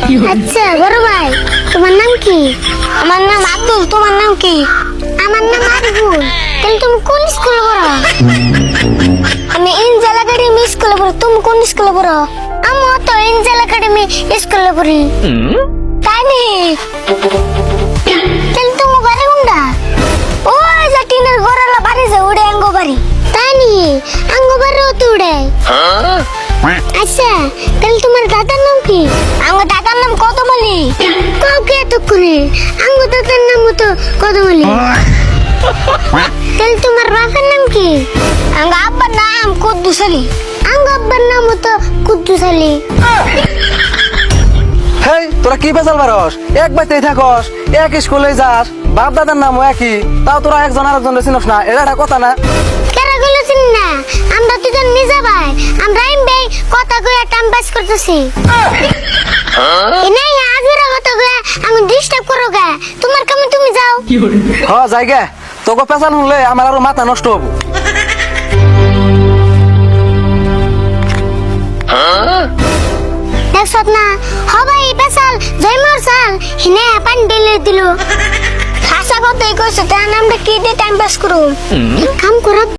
আচ্ছা বড় ভাই, তোমার নাম কি? আমার নাম আব্দুল, তোমার নাম কি? আমার নাম আরিফুল। তাহলে তুমি কোন স্কুলে পড়ো? আমি এঞ্জেল একাডেমি স্কুলে পড়ি। তুমি কোন স্কুলে পড়ো? আমিও তো এঞ্জেল একাডেমি স্কুলে পড়ি। তাই নি? তাহলে তুমি বাড়ি কোনটা? ওই যে টিনের ঘরের বাড়ি যে উড়ে আঙ্গ বাড়ি। তাই নি, আঙ্গ বাড়িও তো উড়ে। আচ্ছা, তাহলে তোমার দাদার নাম কি? আঙ্গ দাদার নাম কদমালি। কাউকে এতক্ষণে আঙ্গ দাদার নাম তো কদমালি। তাহলে তোমার বাপের নাম কি? আঙ্গ আব্বার নাম কুদ্দুস আলী। আঙ্গ আব্বার নাম তো কুদ্দুস আলী। হেই, তোরা কি বেজাল পারস? এক বাড়িতেই থাকস, এক স্কুলে যাস, বাপ দাদার নামও একই, তাও তোরা একজন আরেকজন চিনস না, এটা একটা কথা না? কেরা গুলো চিনি না, আমরা দুজন নিজে ভাই। আমরা এমবি কথা কইয়া টাইম পাস করতেছি। নাই আগের কথা কইয়া আমি ডিস্টার্ব করো গা। তোমার কামে তুমি যাও। হ জায়গা তোকে পেছাল শুনলে আমার আরো মাথা নষ্ট হবো। দেখছত না হবাই পেছাল জয়মর সাল হিনে পানি ঢেলে দিল। হাসা কথাই কইছে, তার নামটা কি দিয়ে টাইম পাস করুম? কাম করো।